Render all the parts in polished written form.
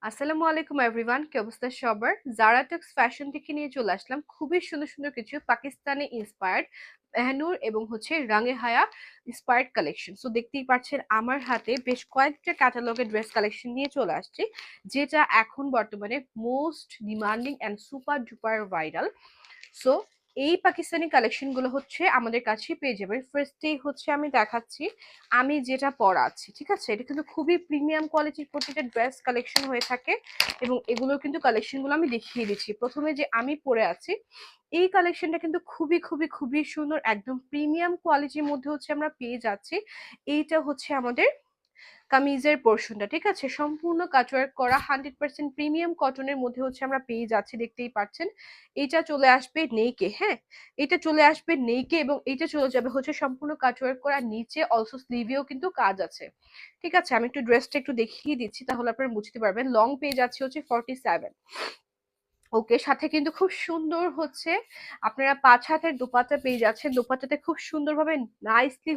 আসসালামু আলাইকুম এভরিওয়ান, কি অবস্থা সবার? জারা টেক্স ফ্যাশন থেকে নিয়ে চলে আসলাম খুবই সুন্দর সুন্দর কিছু পাকিস্তানি ইন্সপায়ার্ড মেহনুর এবং রাঙে হায়া ইন্সপায়ার্ড কালেকশন। সো দেখতেই পাচ্ছেন আমার হাতে বেশ কয়েকটা ক্যাটালগের ড্রেস কালেকশন নিয়ে চলে আসছি, যেটা এখন বর্তমানে most demanding and super duper viral. So এই পাকিস্তানি কালেকশন গুলো আমাদের কাছে পেয়ে যাবেন। ফার্স্টেই আমি দেখাচ্ছি আমি যেটা পরা আছি, ঠিক আছে? এটা কিন্তু খুবই প্রিমিয়াম কোয়ালিটির প্রতিটা ড্রেস কালেকশন হয়ে থাকে এবং এগুলো কিন্তু কালেকশন গুলো আমি দেখিয়ে দিচ্ছি। প্রথমে যে আমি পরে আছি এই কালেকশনটা কিন্তু খুবই খুবই খুবই সুন্দর, একদম প্রিমিয়াম কোয়ালিটির মধ্যে আমরা পেয়ে যাচ্ছি। এইটা আমাদের কামিজের পোর্শনটা, ঠিক আছে? সম্পূর্ণ কাটওয়ার্ক করা 100% প্রিমিয়াম কটনের মধ্যে আমরা পেয়ে যাচ্ছি, দেখতেই পাচ্ছেন। এটা চলে আসবে নেইকে, হ্যাঁ, এটা চলে আসবে নেইকে এবং এটা চলে যাবে সম্পূর্ণ কাটওয়ার্ক করা, নিচে অলসো স্লিভেও কিন্তু কাজ আছে, ঠিক আছে? আমি একটু ড্রেসটা একটু দেখিয়ে দিচ্ছি, তাহলে আপনারা বুঝতে পারবেন। লং পেয়ে যাচ্ছে 47। ওকে, সাথে কিন্তু খুব সুন্দর আপনারা 5 হাতের দোপাট্টা পেয়ে যাচ্ছেন। দোপাট্টাতে খুব সুন্দরভাবে নাইসলি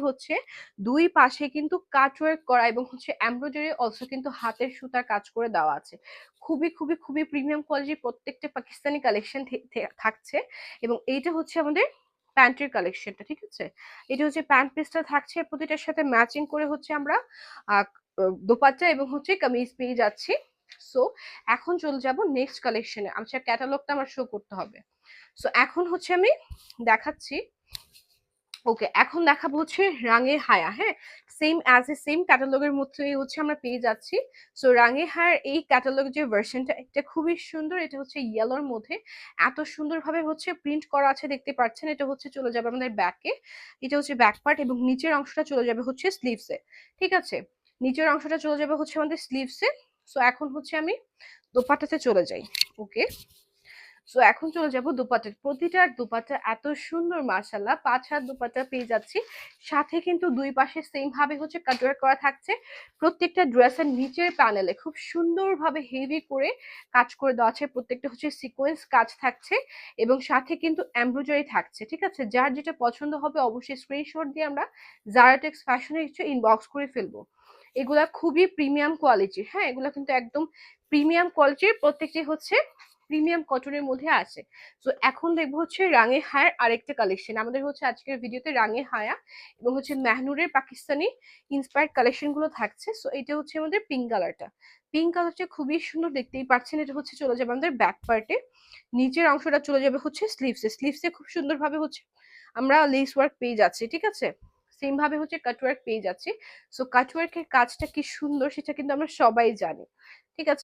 দুই পাশে কিন্তু কাটওয়ার্ক করা এবং এমব্রয়ডারি অলসো কিন্তু হাতের সুতার কাজ করে দেওয়া আছে। খুবই খুবই খুবই প্রিমিয়াম কোয়ালিটির প্রত্যেকটা পাকিস্তানি কালেকশন থাকছে। এবং এইটা আমাদের প্যান্টের কালেকশনটা, ঠিক আছে? এটা প্যান্ট পিসটা থাকছে, প্রতিটার সাথে ম্যাচিং করে আমরা আহ দোপাট্টা এবং কামিজ পেয়ে যাচ্ছি। সো এখন চলে যাব নেক্সট কালেকশনে। আচ্ছা, ক্যাটালগটা আমার শো করতে হবে। সো এখন আমি দেখাচ্ছি। ওকে, এখন দেখাবো রাঙে হায়া, হ্যাঁ, সেম অ্যাজ এ সেম ক্যাটালগের মধ্যেই আমরা পেয়ে যাচ্ছি। সো রাঙে হায়ার এই ক্যাটালগ যে ভার্সনটা, এটা খুবই সুন্দর। এটা ইয়েলোর মধ্যে এত সুন্দরভাবে প্রিন্ট করা আছে, দেখতে পাচ্ছেন। এটা চলে যাবে আমাদের ব্যাকে, এটা ব্যাক পার্ট এবং নিচের অংশটা চলে যাবে স্লিভসে, ঠিক আছে? নিচের অংশটা চলে যাবে আমাদের স্লিভসে। সো এখন আমি দোপাট্টাতে চলে যাই। ওকে, সো এখন চলে যাব দোপাট্টা। প্রতিটার দোপাট্টা এত সুন্দর, মাশাআল্লাহ। 5 হাত দোপাট্টা পেয়ে যাচ্ছি, সাথে কিন্তু দুই পাশে সেম ভাবে কাটওয়ার্ক করা থাকছে। প্রত্যেকটা ড্রেসের নিচের প্যানেলে খুব সুন্দরভাবে হেভি করে কাজ করে দেওয়া আছে। প্রত্যেকটা সিকোয়েন্স কাজ থাকছে এবং সাথে কিন্তু এমব্রয়ডারি থাকছে, ঠিক আছে? যার যেটা পছন্দ হবে অবশ্যই স্ক্রিনশট দিয়ে আমরা জারা টেক্স ফ্যাশনে ইনবক্স করে ফেলবো। এগুলা খুবই প্রিমিয়াম কোয়ালিটির, হ্যাঁ, এগুলা কিন্তু একদম প্রিমিয়াম কোয়ালিটির, প্রত্যেকটি প্রিমিয়াম কটনের মধ্যে আছে। সো এখন দেখবো রাঙে হায়ার আরেকটা কালেকশন। আমাদের আজকের ভিডিওতে রাঙে হায়া এবং মেহনুরের পাকিস্তানি ইন্সপায়ার্ড কালেকশন গুলো থাকছে। সো এটা আমাদের পিঙ্ক কালারটা। পিঙ্ক কালারটা খুবই সুন্দর, দেখতেই পাচ্ছেন। এটা চলে যাবে আমাদের ব্যাক পার্টে, নিচের অংশটা চলে যাবে স্লিভসে। স্লিভসে খুব সুন্দরভাবে আমরা লেস ওয়ার্ক পেয়ে যাচ্ছি, ঠিক আছে? সেম ভাবে কাটওয়ার্ক পেয়ে যাচ্ছি। সো কাটওয়ার্কের কাজটা কি সুন্দর সেটা কিন্তু আমরা সবাই জানি, ঠিক আছে?